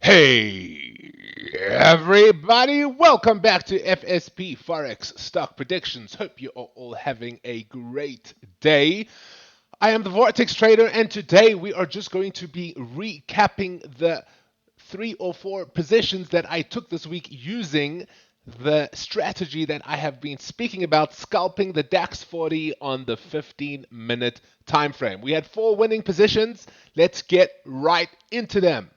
Hey everybody, welcome back to FSP Forex Stock Predictions. Hope you are all having a great day. I am the Vortex Trader, and today we are just going to be recapping the 3 or 4 positions that I took this week using the strategy that I have been speaking about, scalping the DAX 40 on the 15-minute time frame. We had 4 winning positions. Let's get right into them.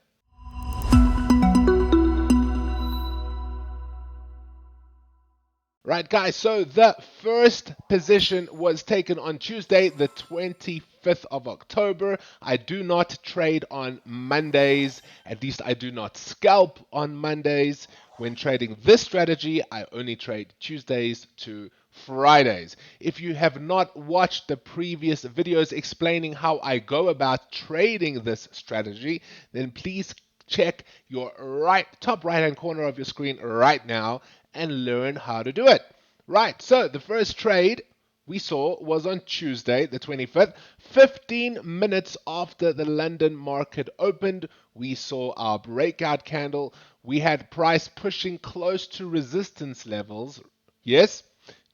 Right, guys, so the first position was taken on Tuesday, the 25th of October. I do not trade on Mondays. At least I do not scalp on Mondays. When trading this strategy, I only trade Tuesdays to Fridays. If you have not watched the previous videos explaining how I go about trading this strategy, then please check your top right hand corner of your screen right now and learn how to do it. Right, so the first trade we saw was on Tuesday, the 25th, 15 minutes after the London market opened. We saw our breakout candle. We had price pushing close to resistance levels. Yes,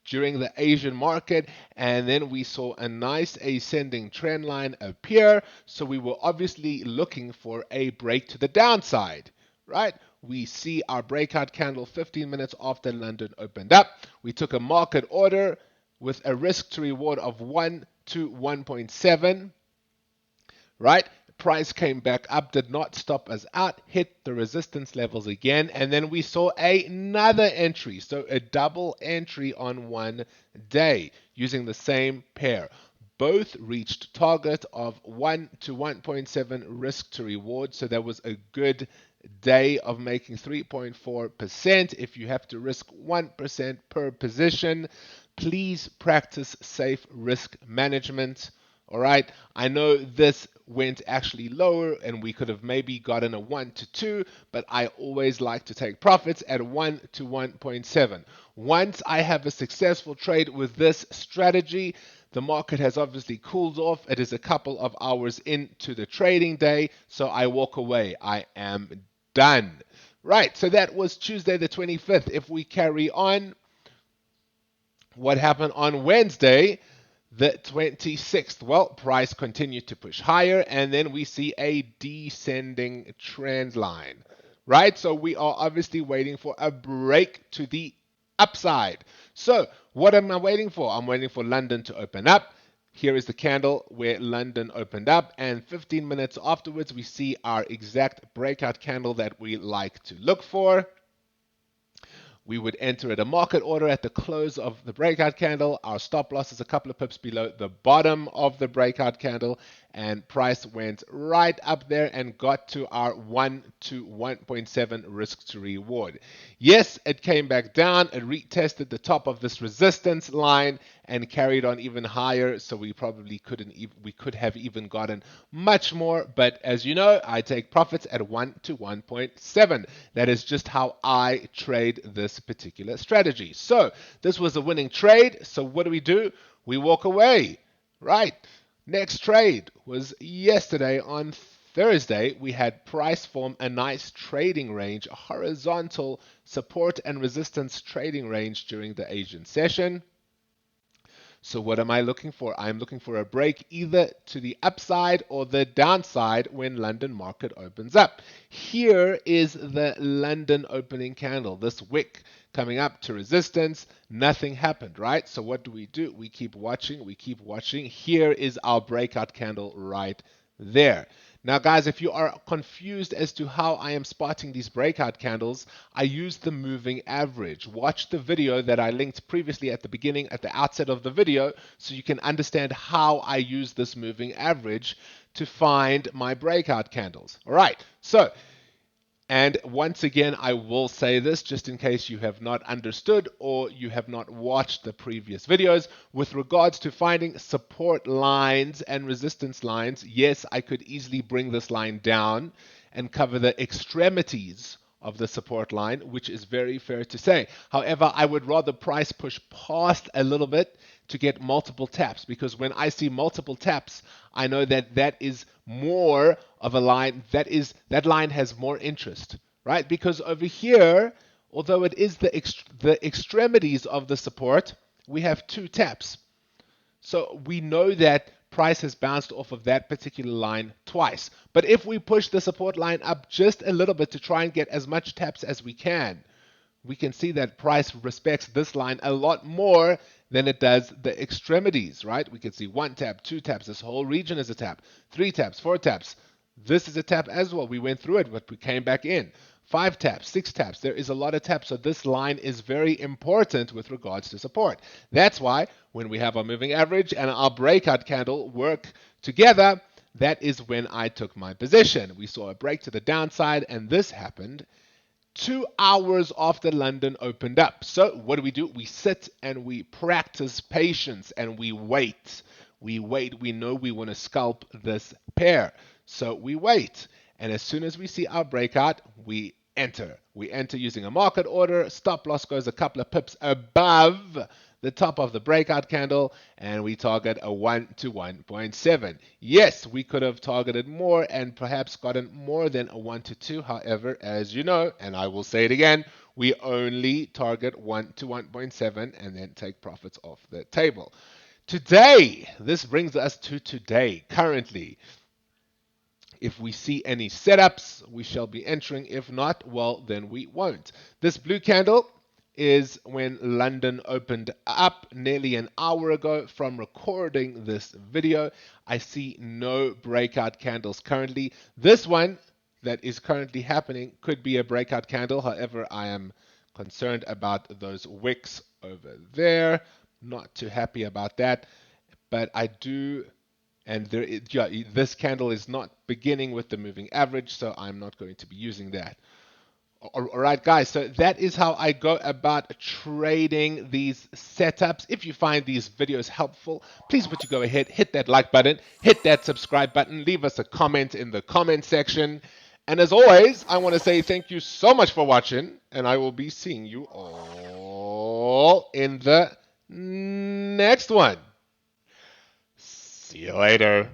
during the Asian market, and then we saw a nice ascending trend line appear. So we were obviously looking for a break to the downside, right? We see our breakout candle 15 minutes after London opened up. We took a market order with a risk to reward of 1 to 1.7, right? Price came back up, did not stop us out, hit the resistance levels again, and then we saw another entry. So a double entry on one day using the same pair. Both reached target of 1 to 1.7 risk to reward. So that was a good day of making 3.4%. If you have to risk 1% per position, please practice safe risk management. All right, I know this went actually lower and we could have maybe gotten a 1 to 2, but I always like to take profits at 1 to 1.7. Once I have a successful trade with this strategy, the market has obviously cooled off. It is a couple of hours into the trading day, so I walk away. I am done. Right, so that was Tuesday the 25th. If we carry on, what happened on Wednesday, the 26th? Well, price continued to push higher, and then we see a descending trend line, right? So we are obviously waiting for a break to the upside. So what am I waiting for? I'm waiting for London to open up. Here is the candle where London opened up, and 15 minutes afterwards, we see our exact breakout candle that we like to look for. We would enter at a market order at the close of the breakout candle. Our stop loss is a couple of pips below the bottom of the breakout candle, and price went right up there and got to our 1 to 1.7 risk to reward. Yes, it came back down. It retested the top of this resistance line and carried on even higher. So we probably we could have even gotten much more. But as you know, I take profits at 1 to 1.7. That is just how I trade this particular strategy. So this was a winning trade. So what do? We walk away, right? Next trade was yesterday on Thursday. We had price form a nice trading range, a horizontal support and resistance trading range during the Asian session. So what am I looking for? I'm looking for a break either to the upside or the downside when London market opens up. Here is the London opening candle, this wick coming up to resistance. Nothing happened, right? So what do? We keep watching, we keep watching. Here is our breakout candle right there. Now, guys, if you are confused as to how I am spotting these breakout candles, I use the moving average. Watch the video that I linked previously at the beginning, at the outset of the video, so you can understand how I use this moving average to find my breakout candles. All right, so and once again, I will say this just in case you have not understood or you have not watched the previous videos. With regards to finding support lines and resistance lines, yes, I could easily bring this line down and cover the extremities of the support line, which is very fair to say. However, I would rather price push past a little bit to get multiple taps, because when I see multiple taps, I know that that is more of a line, that line has more interest, right? Because over here, although it is the extremities of the support, we have two taps. So we know that price has bounced off of that particular line twice. But if we push the support line up just a little bit to try and get as much taps as we can see that price respects this line a lot more than it does the extremities, right? We can see one tap, two taps. This whole region is a tap. Three taps, four taps. This is a tap as well. We went through it, but we came back in. Five taps, six taps. There is a lot of taps. So this line is very important with regards to support. That's why when we have our moving average and our breakout candle work together, that is when I took my position. We saw a break to the downside, and this happened 2 hours after London opened up. So what do? We sit and we practice patience and we wait. We wait. We know we want to scalp this pair. So we wait. And as soon as we see our breakout, we enter. We enter using a market order. Stop loss goes a couple of pips above the top of the breakout candle, and we target a 1 to 1.7. Yes, we could have targeted more and perhaps gotten more than a 1 to 2. However, as you know, and I will say it again, we only target 1 to 1.7 and then take profits off the table. Today, this brings us to today, currently. If we see any setups, we shall be entering. If not, well, then we won't. This blue candle is when London opened up nearly an hour ago from recording this video. I see no breakout candles currently. This one that is currently happening could be a breakout candle. However, I am concerned about those wicks over there. Not too happy about that. But I do, and there is, yeah, this candle is not beginning with the moving average, so I'm not going to be using that. All right, guys, so that is how I go about trading these setups. If you find these videos helpful, please would you go ahead, hit that like button, hit that subscribe button, leave us a comment in the comment section. And as always, I want to say thank you so much for watching, and I will be seeing you all in the next one. See you later.